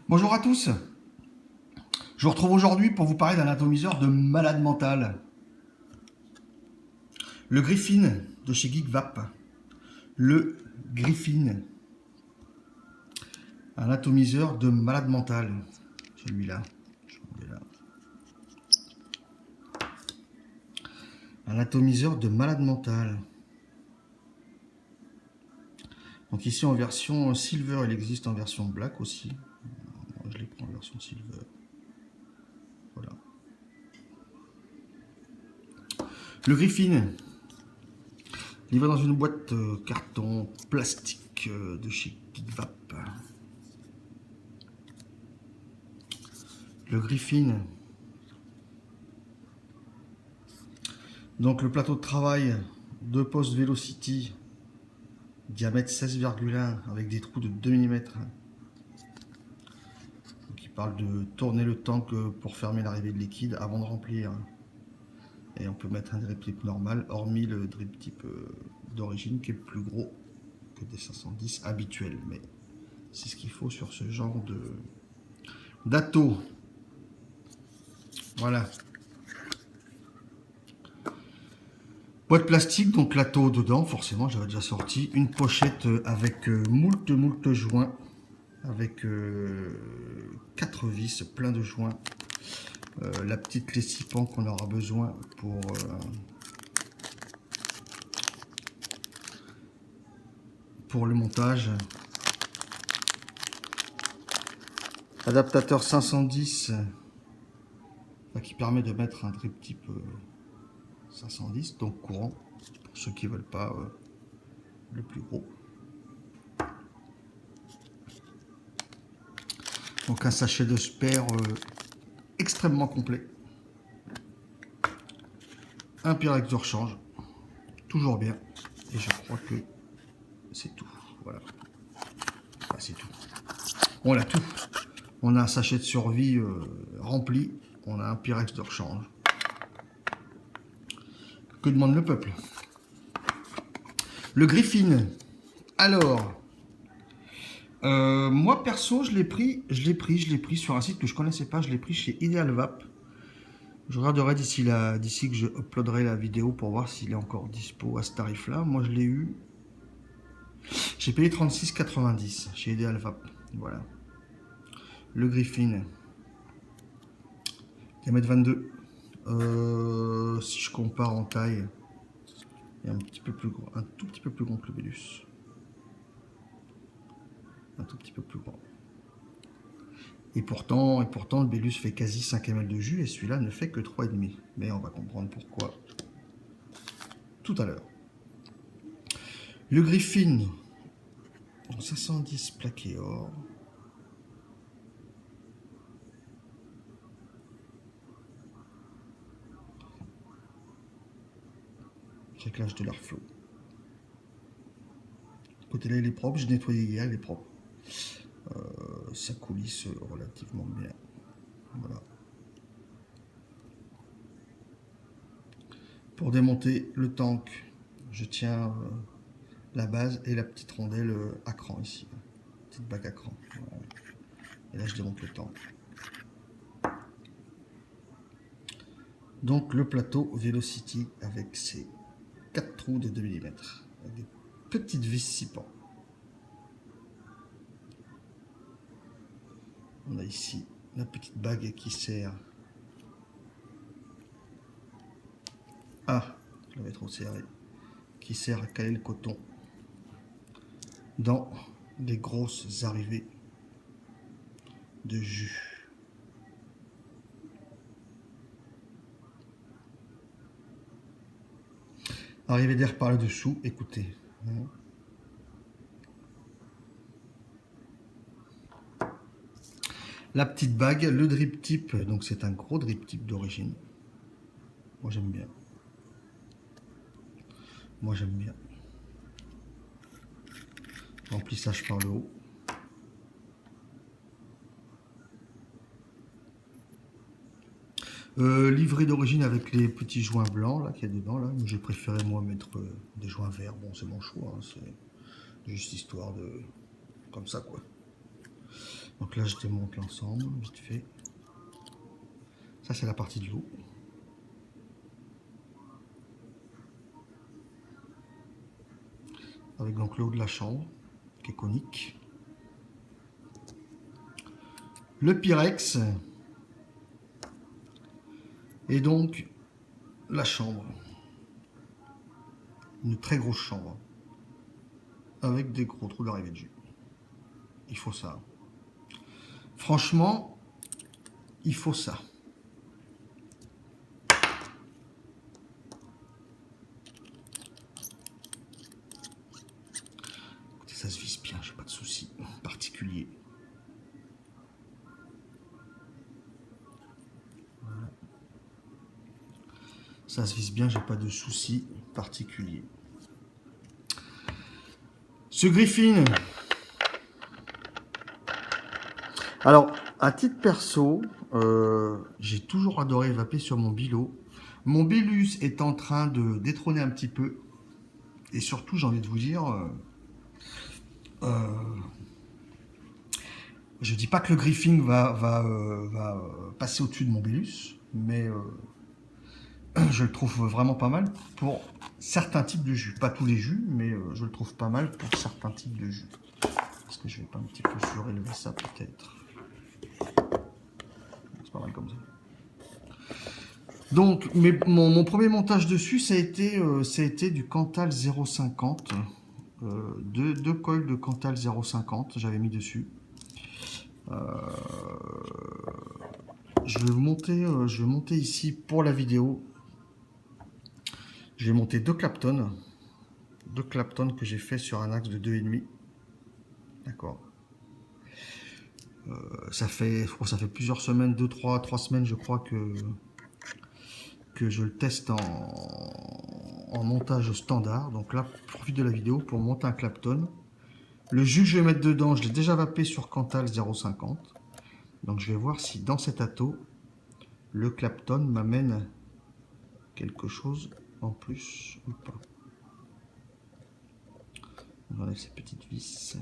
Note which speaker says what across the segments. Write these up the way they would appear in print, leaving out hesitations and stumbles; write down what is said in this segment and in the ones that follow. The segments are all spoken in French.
Speaker 1: Bonjour à tous, je vous retrouve aujourd'hui pour vous parler d'un atomiseur de malade mental. Le Griffin de chez GeekVap. Le Griffin. Un atomiseur de malade mental. Celui-là. Un atomiseur de malade mental. Donc ici en version silver, il existe en version black aussi. Moi, je les prends en version silver. Voilà. Le Griffin, livré dans une boîte carton plastique de chez GeekVap. Le Griffin. Donc le plateau de travail, 2 postes Velocity, diamètre 16,1 avec des trous de 2 mm. Donc il parle de tourner le tank pour fermer l'arrivée de liquide avant de remplir. Et on peut mettre un drip tip normal, hormis le drip tip d'origine qui est plus gros que des 510 habituels. Mais c'est ce qu'il faut sur ce genre d'atto. Voilà. Boîte plastique, donc l'atto dedans, forcément, j'avais déjà sorti. Une pochette avec moult joints, avec 4 vis, plein de joints. La petite clé 6 pans qu'on aura besoin pour le montage. Adaptateur 510 qui permet de mettre un drip type 510, donc courant, pour ceux qui ne veulent pas le plus gros. Donc un sachet de spare extrêmement complet. Un Pyrex de rechange, toujours bien. Et je crois que c'est tout. Voilà. Ah, c'est tout. On a tout. On a un sachet de survie rempli. On a un Pyrex de rechange. Que demande le peuple? Le Griffin. Alors, moi perso, je l'ai pris sur un site que je connaissais pas. Je l'ai pris chez Ideal Vap. Je regarderai d'ici que je uploaderai la vidéo pour voir s'il est encore dispo à ce tarif-là. Moi, je l'ai eu. J'ai payé 36,90 chez Ideal Vap. Voilà. Le Griffin. Diamètre 22. Si je compare en taille, il est un petit peu plus gros, un tout petit peu plus grand que le Bellus. Un tout petit peu plus grand. Et pourtant, le Bellus fait quasi 5 ml de jus et celui-là ne fait que 3,5. Mais on va comprendre pourquoi tout à l'heure. Le Griffin, 510 plaqué or. Réglage de l'airflow. Côté là, il est propre. Je nettoyé hier, il est propre. Ça coulisse relativement bien. Voilà. Pour démonter le tank, je tiens la base et la petite rondelle à cran ici. Petite bague à cran. Voilà. Et là, je démonte le tank. Donc, le plateau Velocity avec ses 4 trous de 2 mm. Avec des petites vis 6 pans. On a ici la petite bague qui sert je l'avais trop serré, qui sert à caler le coton dans les grosses arrivées de jus. Arrivée d'air par le dessous, écoutez. La petite bague, le drip tip, donc c'est un gros drip tip d'origine. Moi j'aime bien. Remplissage par le haut. Livré d'origine avec les petits joints blancs là qu'il y a dedans là. J'ai préféré moi mettre des joints verts. Bon, c'est mon choix, hein, c'est juste histoire de comme ça quoi. Donc là, je démonte l'ensemble, vite fait. Ça, c'est la partie du haut. Avec donc le haut de la chambre, qui est conique. Le Pyrex. Et donc, la chambre. Une très grosse chambre. Avec des gros trous d'arrivée de jus. Il faut ça. Franchement, il faut ça. Écoutez, ça se visse bien, j'ai pas de soucis particuliers. Voilà. Ça se visse bien, j'ai pas de soucis particuliers. Ce Griffin. Alors, à titre perso, j'ai toujours adoré vaper sur mon Bilot. Mon Bilus est en train de détrôner un petit peu. Et surtout, j'ai envie de vous dire, je dis pas que le Griffin va passer au-dessus de mon Bilus, mais je le trouve vraiment pas mal pour certains types de jus. Pas tous les jus, mais je le trouve pas mal pour certains types de jus. Est-ce que je vais pas un petit peu surélever ça peut-être? C'est pas mal comme ça. Donc, mon premier montage dessus, ça a été du Cantal 0,50. Deux coils de Cantal 0,50, j'avais mis dessus. Je vais monter ici pour la vidéo. Je vais monter deux Clapton que j'ai fait sur un axe de 2,5. D'accord. Ça fait plusieurs semaines, 3 semaines, je crois que je le teste en montage standard. Donc là, je profite de la vidéo pour monter un Clapton. Le jus que je vais mettre dedans, je l'ai déjà vapé sur Cantal 0,50. Donc je vais voir si dans cet atto, le Clapton m'amène quelque chose en plus ou pas. On enlève ces petites vis.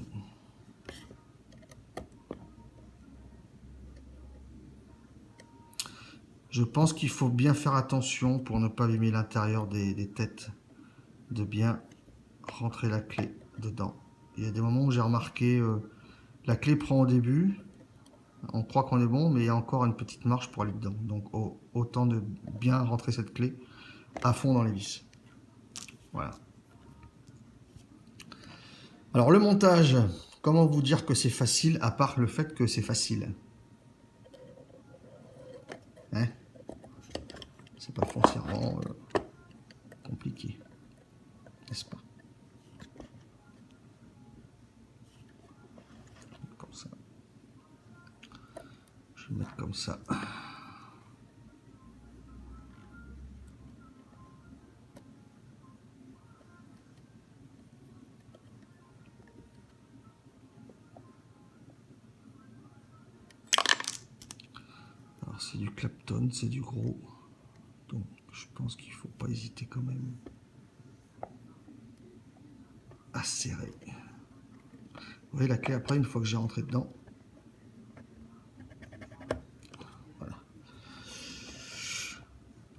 Speaker 1: Je pense qu'il faut bien faire attention pour ne pas abîmer l'intérieur des têtes, de bien rentrer la clé dedans. Il y a des moments où j'ai remarqué la clé prend au début, on croit qu'on est bon, mais il y a encore une petite marche pour aller dedans. Donc autant de bien rentrer cette clé à fond dans les vis. Voilà. Alors le montage, comment vous dire que c'est facile à part le fait que c'est facile, hein? C'est pas foncièrement compliqué, n'est-ce pas? Comme ça. Je vais mettre comme ça. Alors c'est du Clapton, c'est du gros. Donc je pense qu'il ne faut pas hésiter quand même à serrer. Vous voyez la clé après, une fois que j'ai rentré dedans. Voilà.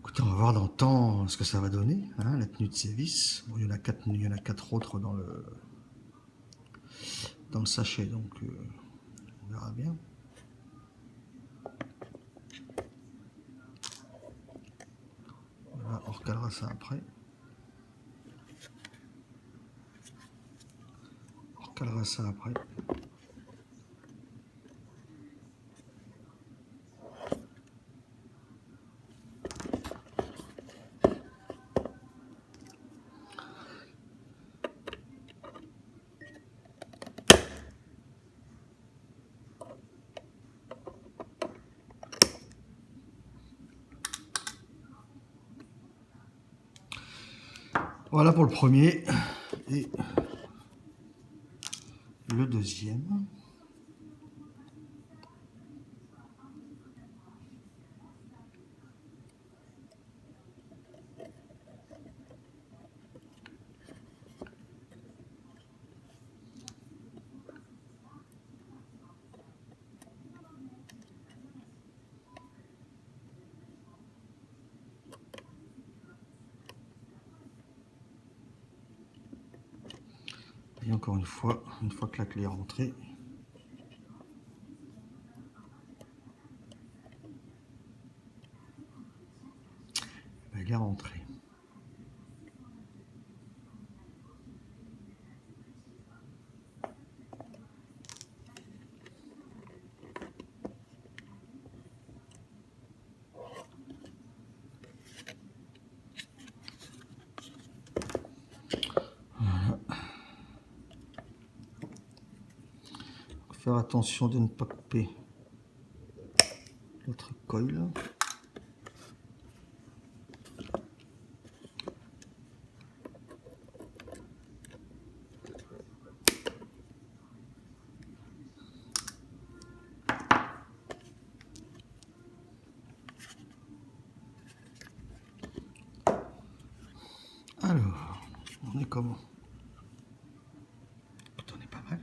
Speaker 1: Écoutez, on va voir dans le temps ce que ça va donner, hein, la tenue de ces vis. Bon, il y en a 4 autres dans le sachet, donc on verra bien. Voilà, on recalera ça après. On recalera ça après. Voilà pour le premier. Et le deuxième. encore une fois que la clé est rentrée. Elle est rentrée. Voilà. Faire attention de ne pas couper l'autre coil. Alors, on est comment? On est pas mal.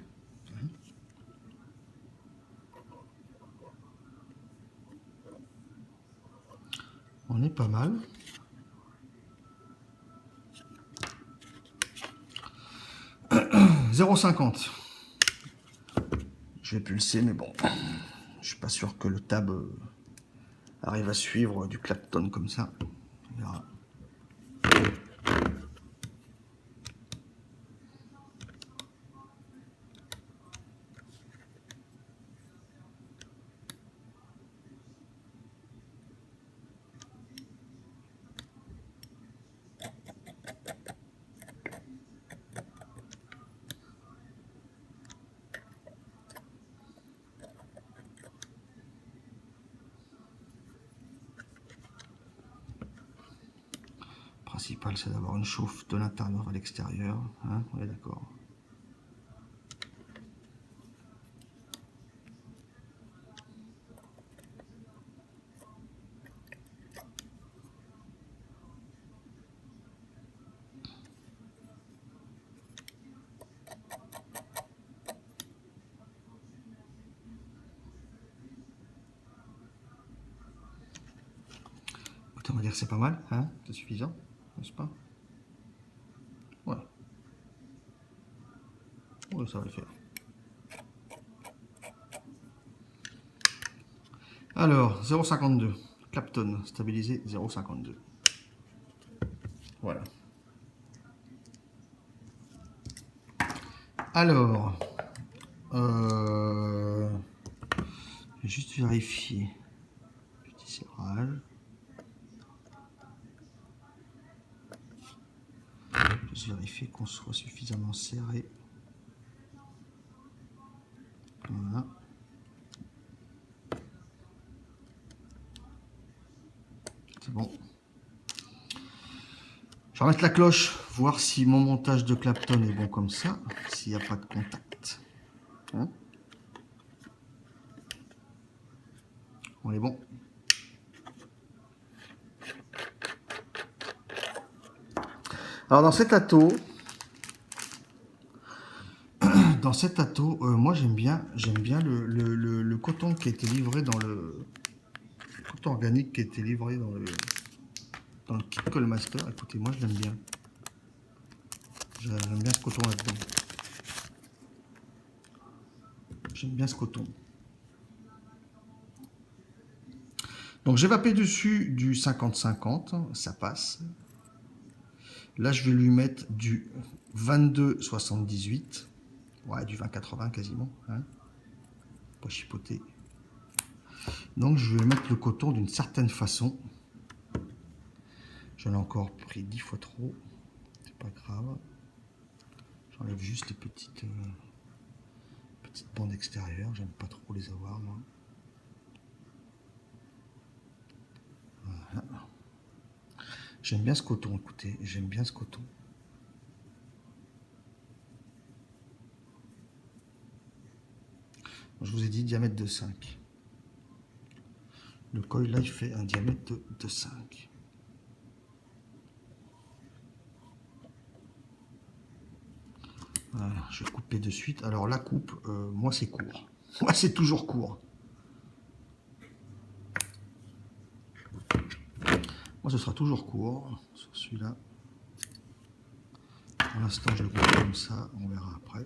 Speaker 1: Hein, on est pas mal. « 0,50 ». Je vais pulser, mais bon, je suis pas sûr que le tab arrive à suivre du Clapton comme ça. On verra. Le principal, c'est d'avoir une chauffe de l'intérieur à l'extérieur. Hein, on est d'accord. On va dire que c'est pas mal, hein, c'est suffisant, n'est-ce pas? Ouais. Ouais, ça va le faire. Alors, 0,52. Clapton, stabilisé 0,52. Voilà. Alors, je vais juste vérifier. Petit serrage. Juste vérifier qu'on soit suffisamment serré. Voilà. C'est bon. Je vais remettre la cloche, voir si mon montage de Clapton est bon comme ça, s'il n'y a pas de contact. Hein, on est bon. Alors dans cet atto, moi j'aime bien le coton qui a été livré dans le coton organique qui a été livré dans le kit Callmaster. Écoutez, moi je l'aime bien. J'aime bien ce coton là-dedans. J'aime bien ce coton. Donc j'ai vapé dessus du 50-50, ça passe. Là je vais lui mettre du 22-78. Ouais, du 20-80 quasiment. Hein, pas chipoter. Donc je vais mettre le coton d'une certaine façon. J'en ai encore pris 10 fois trop. C'est pas grave. J'enlève juste les petites bandes extérieures. J'aime pas trop les avoir moi. Voilà. J'aime bien ce coton, écoutez. J'aime bien ce coton. Je vous ai dit diamètre de 5. Le coil là il fait un diamètre de 5. Voilà, je vais couper de suite. Alors la coupe, moi c'est court. Moi c'est toujours court. Moi ce sera toujours court sur celui-là. Pour l'instant, je le coupe comme ça, on verra après.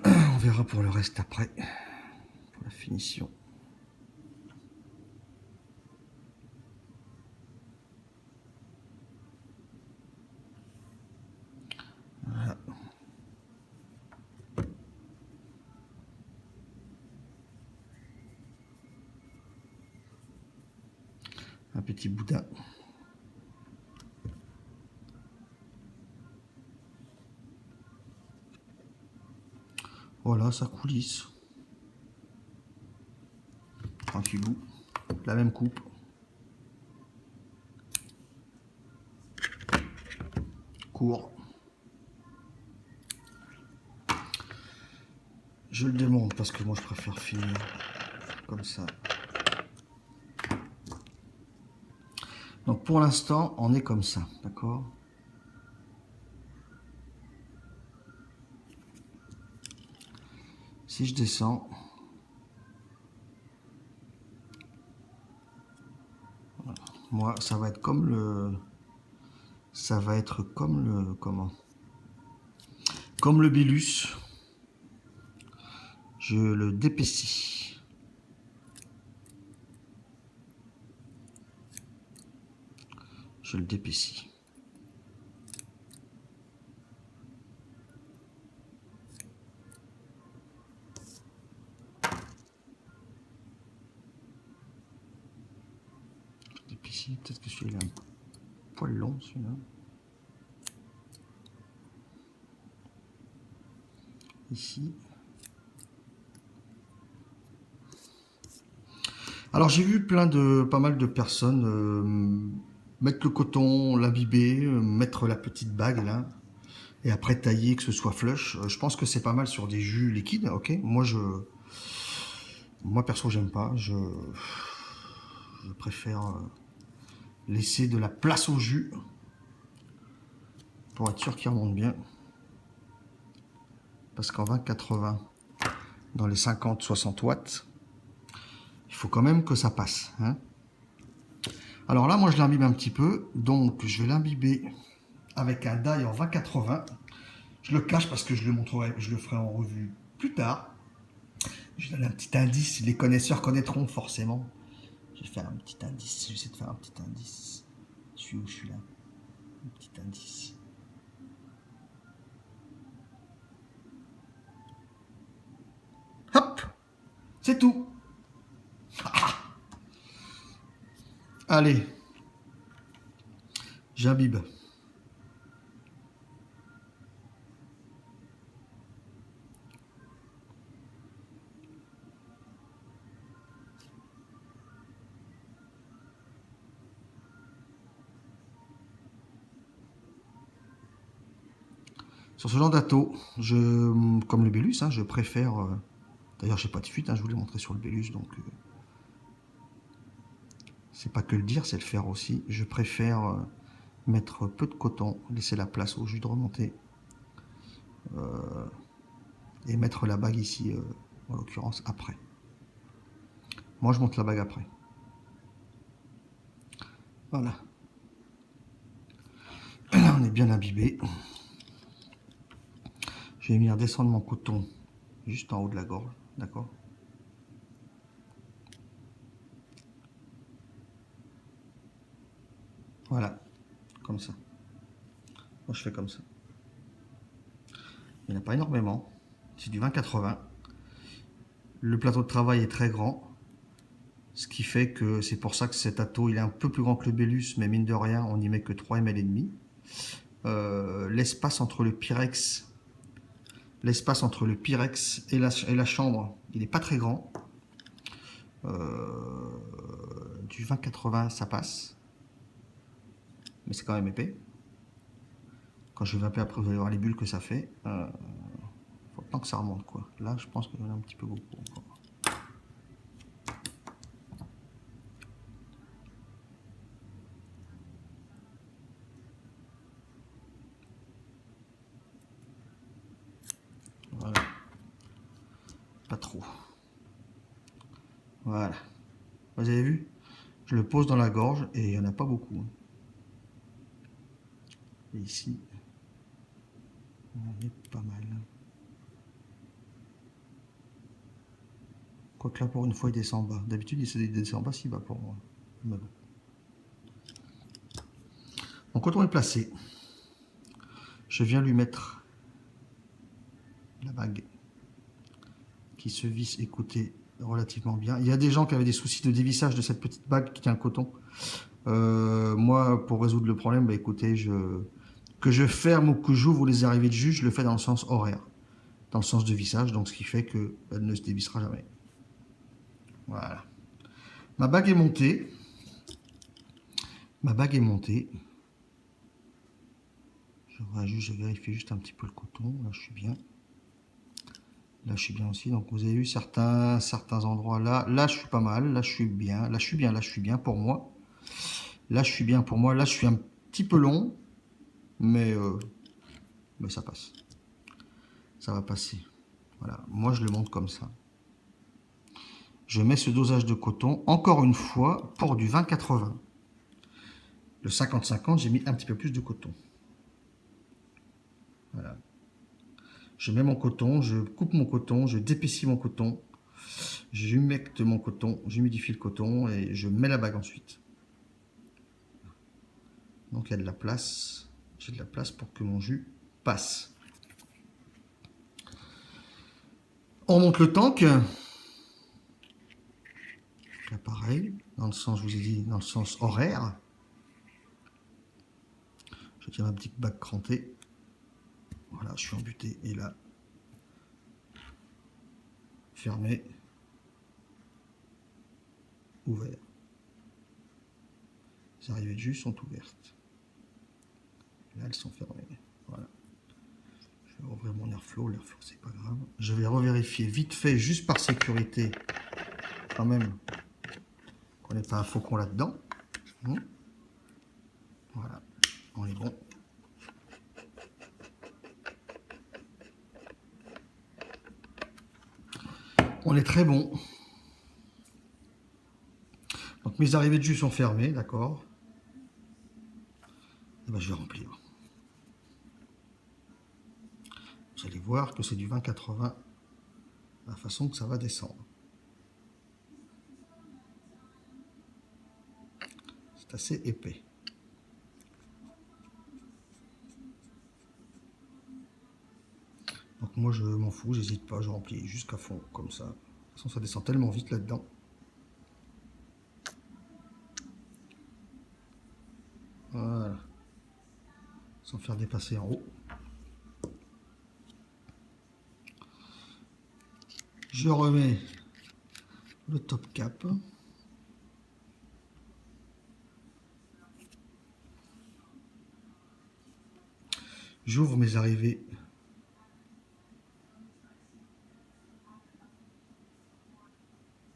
Speaker 1: On verra pour le reste après, pour la finition. Voilà. Un petit boudin. Voilà, ça coulisse. Tranquillou. La même coupe. Court. Je le démonte parce que moi je préfère finir comme ça. Donc pour l'instant, on est comme ça, d'accord? Si je descends, voilà. Moi ça va être comme le... Ça va être comme le... Comment? Comme le Bélus. Je le d'épaissis. Je le d'épaissis. D'épaissis, peut-être que celui-là est un poil long, celui-là. Ici. Alors j'ai vu pas mal de personnes mettre le coton, l'imbiber, mettre la petite bague là, et après tailler que ce soit flush. Je pense que c'est pas mal sur des jus liquides, ok. Moi perso j'aime pas. Je préfère laisser de la place au jus pour être sûr qu'il remonte bien. Parce qu'en 20-80, dans les 50-60 watts, il faut quand même que ça passe, hein. Alors là, moi je l'imbibe un petit peu, donc je vais l'imbiber avec un die en 20-80. Je le cache parce que je le ferai en revue plus tard. Je donne un petit indice, les connaisseurs connaîtront forcément. Je vais faire un petit indice, j'essaie de faire un petit indice. Je suis où, je suis là. Un petit indice. Hop, c'est tout. Allez, j'imbibe. Sur ce genre d'atto, comme le Bélus, hein, je préfère... D'ailleurs, j'ai pas de fuite, hein, je vous l'ai montré sur le Bélus, donc... c'est pas que le dire, c'est le faire aussi. Je préfère mettre peu de coton, laisser la place au jus de remonter. Et mettre la bague ici, en l'occurrence, après. Moi, je monte la bague après. Voilà. Là, on est bien imbibé. Je vais venir descendre mon coton juste en haut de la gorge, d'accord? Voilà, comme ça. Moi, je fais comme ça. Il n'y en a pas énormément. C'est du 20-80. Le plateau de travail est très grand. Ce qui fait que c'est pour ça que cet atto, il est un peu plus grand que le Bélus, mais mine de rien, on n'y met que 3 ml et demi. L'espace entre le Pyrex et la chambre, il n'est pas très grand. Du 20-80, ça passe. Mais c'est quand même épais. Quand je vais vaper après, vous allez voir les bulles que ça fait. Faut pas que ça remonte, quoi. Là, je pense qu'il y en a un petit peu beaucoup encore. Voilà. Pas trop. Voilà. Vous avez vu? Je le pose dans la gorge et il n'y en a pas beaucoup. Et ici, on est pas mal. Quoique là, pour une fois, il descend bas. D'habitude, il descend pas si bas pour moi. Mais bon. Mon coton est placé. Je viens lui mettre la bague qui se visse, écoutez, relativement bien. Il y a des gens qui avaient des soucis de dévissage de cette petite bague qui tient le coton. Moi, pour résoudre le problème, bah, écoutez, que je ferme ou que j'ouvre les arrivées de jus, je le fais dans le sens horaire, dans le sens de vissage, donc ce qui fait qu'elle ne se dévissera jamais. Voilà. Ma bague est montée. Ma bague est montée. Je vérifie juste un petit peu le coton. Là, je suis bien. Là, je suis bien aussi. Donc, vous avez vu certains endroits là. Là, je suis pas mal. Là, je suis bien. Là, je suis bien. Là, je suis bien pour moi. Là, je suis bien pour moi. Là, je suis un petit peu long. Mais ça passe. Ça va passer. Voilà. Moi, je le monte comme ça. Je mets ce dosage de coton, encore une fois, pour du 20-80. Le 50-50, j'ai mis un petit peu plus de coton. Voilà. Je mets mon coton, je coupe mon coton, je d'épaissis mon coton, j'humecte mon coton, j'humidifie le coton et je mets la bague ensuite. Donc il y a de la place, j'ai de la place pour que mon jus passe. On monte le tank. Là pareil, dans le sens, je vous ai dit, dans le sens horaire. Je tiens ma petite bague crantée. Voilà, je suis embuté et là, fermé, ouvert. Les arrivées de jus sont ouvertes. Là, elles sont fermées. Voilà. Je vais ouvrir mon airflow. L'airflow, c'est pas grave. Je vais revérifier vite fait, juste par sécurité, quand même, qu'on n'ait pas un faucon là-dedans. Voilà. On est bon. On est très bon. Donc mes arrivées de jus sont fermées, d'accord. Et ben, je vais remplir. Vous allez voir que c'est du 20-80, la façon que ça va descendre. C'est assez épais. Donc moi je m'en fous, j'hésite pas, je remplis jusqu'à fond, comme ça. De toute façon ça descend tellement vite là-dedans. Voilà. Sans faire dépasser en haut. Je remets le top cap. J'ouvre mes arrivées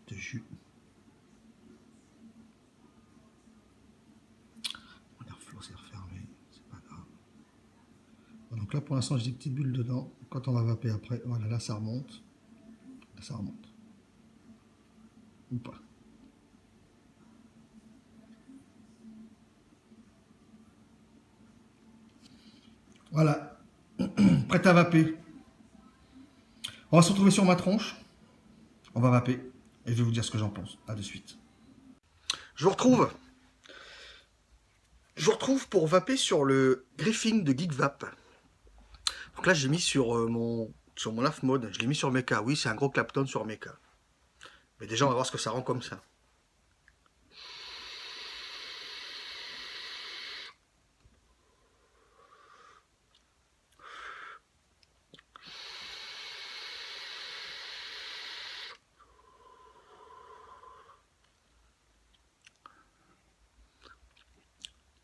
Speaker 1: de jus. Mon airflow s'est refermé, c'est pas grave. Bon, donc là pour l'instant j'ai des petites bulles dedans. Quand on va vaper après, voilà, là ça remonte. Là ça remonte. Ou pas. Voilà. Prêt à vaper. On va se retrouver sur ma tronche. On va vaper. Et je vais vous dire ce que j'en pense. A de suite. Je vous retrouve. Je vous retrouve pour vaper sur le Griffin de GeekVap. Donc là, j'ai mis sur mon LAF mode. Je l'ai mis sur Mecha. Oui, c'est un gros Clapton sur Mecha. Mais déjà, on va voir ce que ça rend comme ça.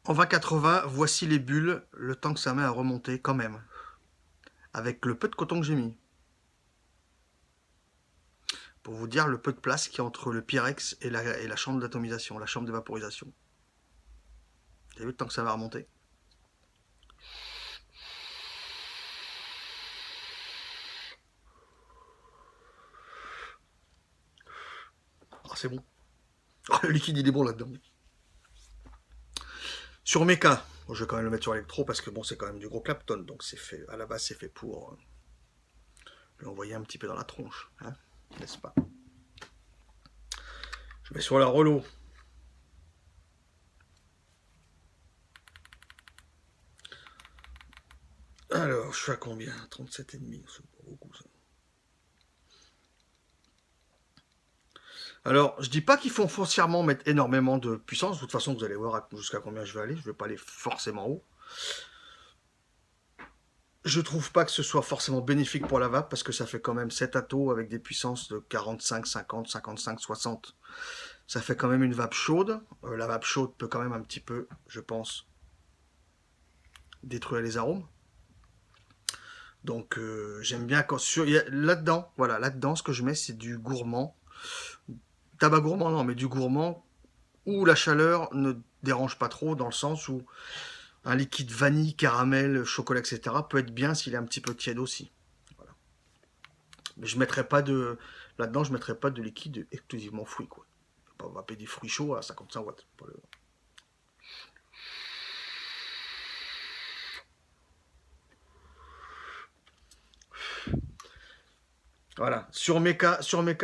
Speaker 1: En 20-80, voici les bulles, le temps que ça met à remonter quand même. Avec le peu de coton que j'ai mis. Pour vous dire le peu de place qu'il y a entre le Pyrex et la chambre d'atomisation, la chambre de vaporisation. Vous avez vu le temps que ça va remonter? Oh, c'est bon. Oh, le liquide il est bon là-dedans. Sur Mecha, Bon, je vais quand même le mettre sur électro parce que bon, c'est quand même du gros Clapton, donc c'est fait, à la base, c'est fait pour lui envoyer un petit peu dans la tronche, hein, n'est-ce pas? Je mets sur la Relo. Alors, je suis à combien? 37,5, c'est pas beaucoup ça. Alors, je dis pas qu'il faut foncièrement mettre énormément de puissance. De toute façon, vous allez voir jusqu'à combien je vais aller. Je vais pas aller forcément haut. Je trouve pas que ce soit forcément bénéfique pour la vape parce que ça fait quand même 7 atos avec des puissances de 45, 50, 55, 60. Ça fait quand même une vape chaude. La vape chaude peut quand même un petit peu, je pense, détruire les arômes. Donc j'aime bien quand là-dedans, voilà, là-dedans ce que je mets c'est du gourmand. Tabac gourmand non, mais du gourmand où la chaleur ne dérange pas trop dans le sens où un liquide vanille, caramel, chocolat, etc. peut être bien s'il est un petit peu tiède aussi. Voilà. Mais je mettrai pas de là-dedans, je mettrai pas de liquide exclusivement fruits quoi. Je vais pas vaper des fruits chauds à 55 watts. Voilà. Sur mes cas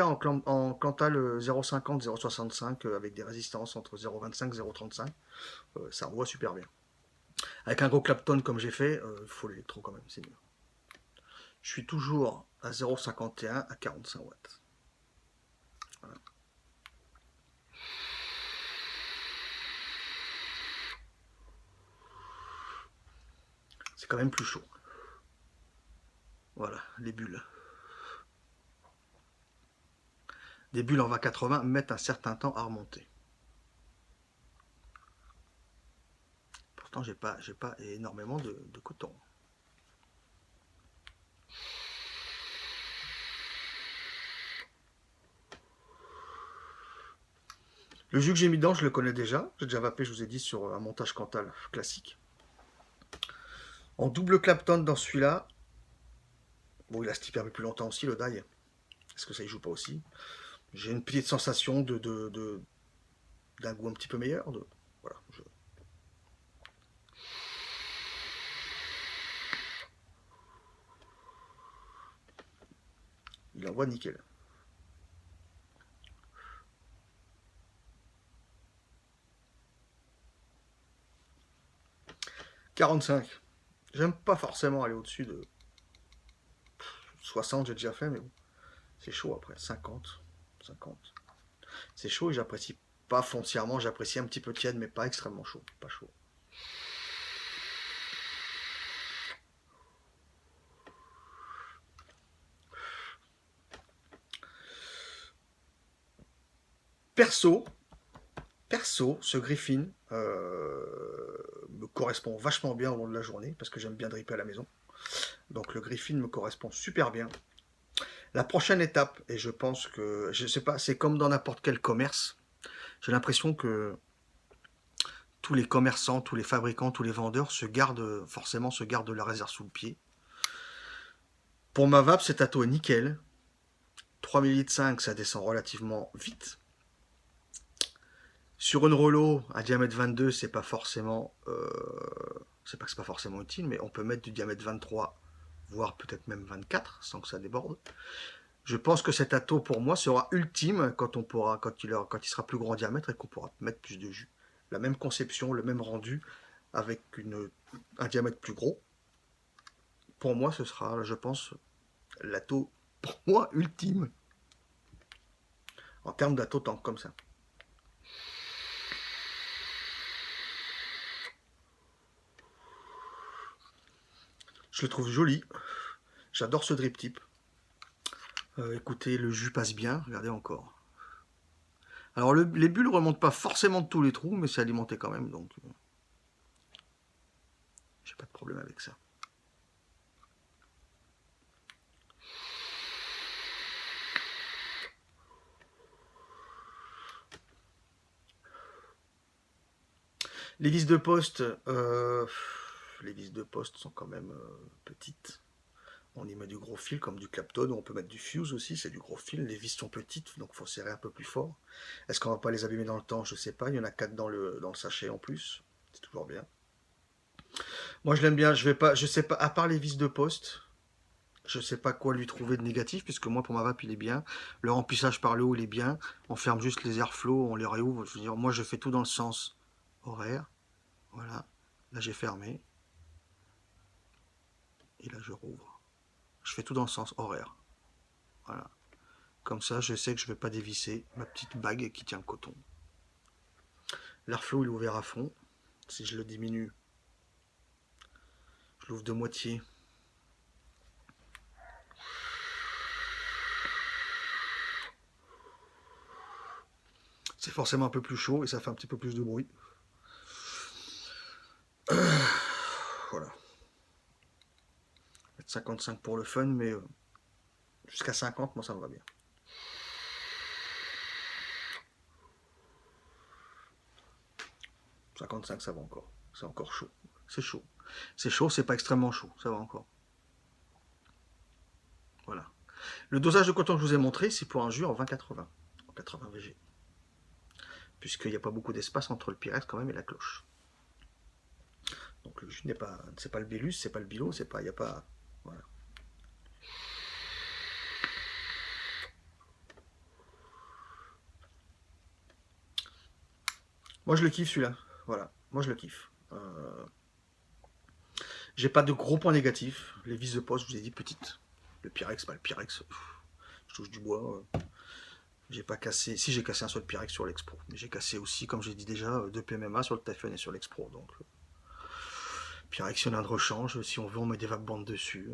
Speaker 1: en Cantal 0,50, 0,65 avec des résistances entre 0,25 et 0,35, ça envoie super bien. Avec un gros Clapton comme j'ai fait, il faut l'électro quand même, c'est mieux. Je suis toujours à 0,51 à 45 watts. Voilà. C'est quand même plus chaud. Voilà, les bulles. Des bulles en 20-80 mettent un certain temps à remonter. Pourtant, j'ai pas énormément de coton. Le jus que j'ai mis dedans, je le connais déjà. J'ai déjà vapé, je vous ai dit, sur un montage Cantal classique. En double Clapton dans celui-là. Bon, il a stické un peu plus longtemps aussi, le die. Est-ce que ça y joue pas aussi? J'ai une petite sensation d'un goût un petit peu meilleur. Voilà, il envoie nickel. « 45. J'aime pas forcément aller au-dessus de 60, j'ai déjà fait, mais bon, c'est chaud après. 50, 50. C'est chaud et j'apprécie pas foncièrement, j'apprécie un petit peu tiède, mais pas extrêmement chaud. Pas chaud. Perso, ce Griffin me correspond vachement bien au long de la journée parce que j'aime bien dripper à la maison. Donc le Griffin me correspond super bien. La prochaine étape, et je pense que, je sais pas, c'est comme dans n'importe quel commerce. J'ai l'impression que tous les commerçants, tous les fabricants, tous les vendeurs forcément se gardent la réserve sous le pied. Pour ma vape, cet ato est nickel. 3 ml 5, ça descend relativement vite. Sur une Relo à diamètre 22, c'est pas forcément, c'est pas que c'est pas forcément utile, mais on peut mettre du diamètre 23, voire peut-être même 24, sans que ça déborde. Je pense que cet ato pour moi sera ultime quand il sera plus grand en diamètre et qu'on pourra mettre plus de jus. La même conception, le même rendu, avec un diamètre plus gros. Pour moi, ce sera, je pense, l'ato pour moi ultime en termes d'ato tank comme ça. Je le trouve joli. J'adore ce drip type. Écoutez, le jus passe bien. Regardez encore. Alors les bulles remontent pas forcément de tous les trous, mais c'est alimenté quand même, donc j'ai pas de problème avec ça. Les vis de poste, les vis de poste sont quand même petites. On y met du gros fil comme du Clapton, on peut mettre du fuse aussi, c'est du gros fil. Les vis sont petites, donc il faut serrer un peu plus fort. Est-ce qu'on va pas les abîmer dans le temps? Je sais pas. Il y en a 4 dans le sachet en plus. C'est toujours bien. Moi, je l'aime bien. Je vais pas, je sais pas, à part les vis de poste, je sais pas quoi lui trouver de négatif, puisque moi, pour ma vape, il est bien. Le remplissage par le haut, il est bien. On ferme juste les airflows, on les réouvre. Je veux dire, moi, je fais tout dans le sens horaire. Voilà. Là, j'ai fermé. Et là, je rouvre. Je fais tout dans le sens horaire. Voilà. Comme ça, je sais que je ne vais pas dévisser ma petite bague qui tient le coton. L'airflow, il est ouvert à fond. Si je le diminue, je l'ouvre de moitié. C'est forcément un peu plus chaud et ça fait un petit peu plus de bruit. Voilà. 55 pour le fun, mais jusqu'à 50, moi ça me va bien. « 55, ça va encore. C'est encore chaud. C'est chaud. C'est chaud, c'est pas extrêmement chaud. Ça va encore. Voilà. Le dosage de coton que je vous ai montré, c'est pour un jus en 20-80. En 80 VG. Puisqu'il n'y a pas beaucoup d'espace entre le Pyrex quand même et la cloche. Donc le jus n'est pas. C'est pas le Bélus, c'est pas le Bilo, c'est pas. Il n'y a pas. Voilà. Moi je le kiffe celui-là. Voilà. Moi je le kiffe. J'ai pas de gros points négatifs. Les vis de poste, je vous ai dit petites. Le Pyrex, le Pyrex, je touche du bois. J'ai pas cassé. Si j'ai cassé un seul Pyrex sur l'Expro. Mais j'ai cassé aussi, comme j'ai dit déjà, 2 PMMA sur le Typhon et sur l'Expro. Donc Pyrex, il y en a de rechange. Si on veut, on met des vape-bandes dessus.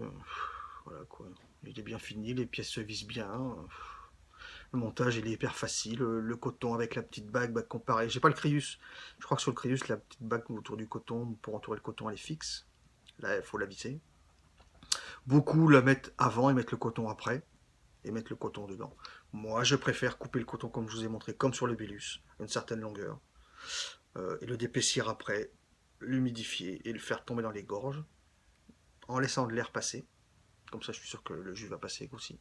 Speaker 1: Voilà quoi. Il est bien fini, les pièces se visent bien. Le montage il est hyper facile. Le coton avec la petite bague, comparé. J'ai pas le Crius. Je crois que sur le Crius, la petite bague autour du coton, pour entourer le coton, elle est fixe. Là, il faut la visser. Beaucoup la mettent avant et mettent le coton après. Et mettre le coton dedans. Moi, je préfère couper le coton comme je vous ai montré, comme sur le Bélus, à une certaine longueur. Et le d'épaissir après, l'humidifier et le faire tomber dans les gorges, en laissant de l'air passer. Comme ça, je suis sûr que le jus va passer aussi.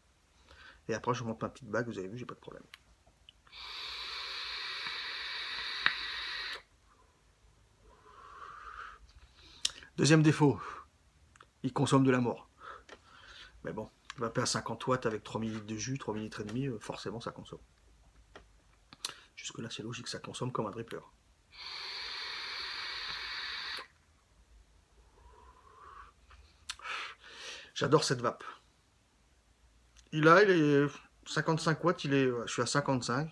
Speaker 1: Et après, je monte ma petite bague, vous avez vu, j'ai pas de problème. Deuxième défaut, il consomme de la mort. Mais bon, vaper à 50 watts avec 3 ml de jus, 3 ml et demi, forcément ça consomme. Jusque là, c'est logique, ça consomme comme un dripper. J'adore cette vape. Il est 55 watts, je suis à 55.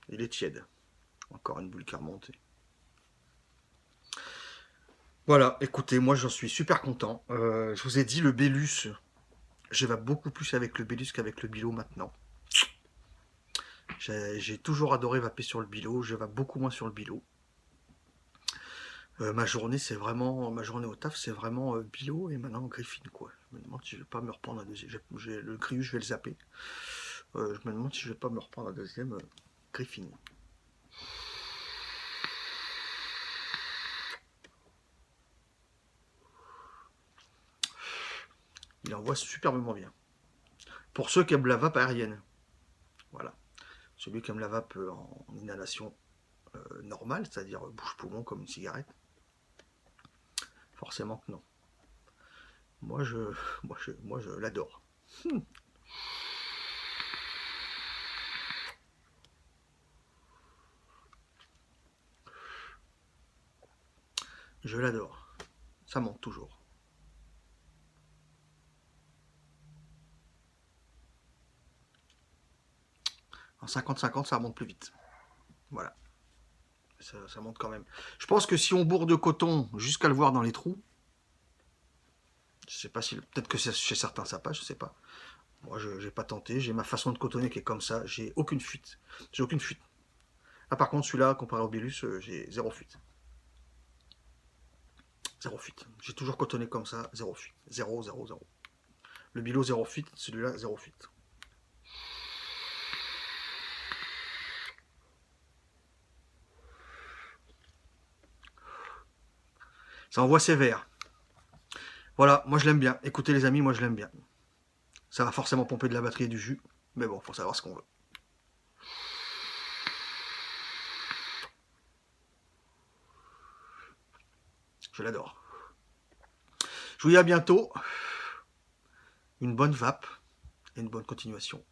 Speaker 1: Il est tiède. Encore une boule qui a remonté. Voilà, écoutez, moi j'en suis super content. Je vous ai dit, le Bélus, je vais beaucoup plus avec le Bélus qu'avec le Bilo maintenant. J'ai toujours adoré vaper sur le Bilo, je vais beaucoup moins sur le Bilo. Ma journée, c'est vraiment, ma journée au taf, c'est vraiment Bilo et maintenant Griffin, quoi. Je me demande si je vais pas me reprendre un deuxième. Le Crius, je vais le zapper. Je me demande si je vais pas me reprendre un deuxième Griffin. Il envoie superbement bien. Pour ceux qui aiment la vape aérienne. Voilà. Celui qui aime la vape en inhalation normale, c'est-à-dire bouche-poumon comme une cigarette, forcément que non. Moi, je l'adore. Je l'adore. Ça monte toujours. En 50-50, ça remonte plus vite. Voilà. Ça monte quand même. Je pense que si on bourre de coton jusqu'à le voir dans les trous, je sais pas si. Peut-être que chez certains ça passe, je sais pas. Moi, je n'ai pas tenté. J'ai ma façon de cotonner qui est comme ça. J'ai aucune fuite. J'ai aucune fuite. Là, par contre, celui-là, comparé au Bélus, j'ai zéro fuite. Zéro fuite. J'ai toujours cotonné comme ça, zéro fuite. Zéro, zéro, zéro. Le Bilo, zéro fuite. Celui-là, zéro fuite. Ça envoie sévère. Voilà, moi je l'aime bien. Écoutez les amis, moi je l'aime bien. Ça va forcément pomper de la batterie et du jus. Mais bon, faut savoir ce qu'on veut. Je l'adore. Je vous dis à bientôt. Une bonne vape et une bonne continuation.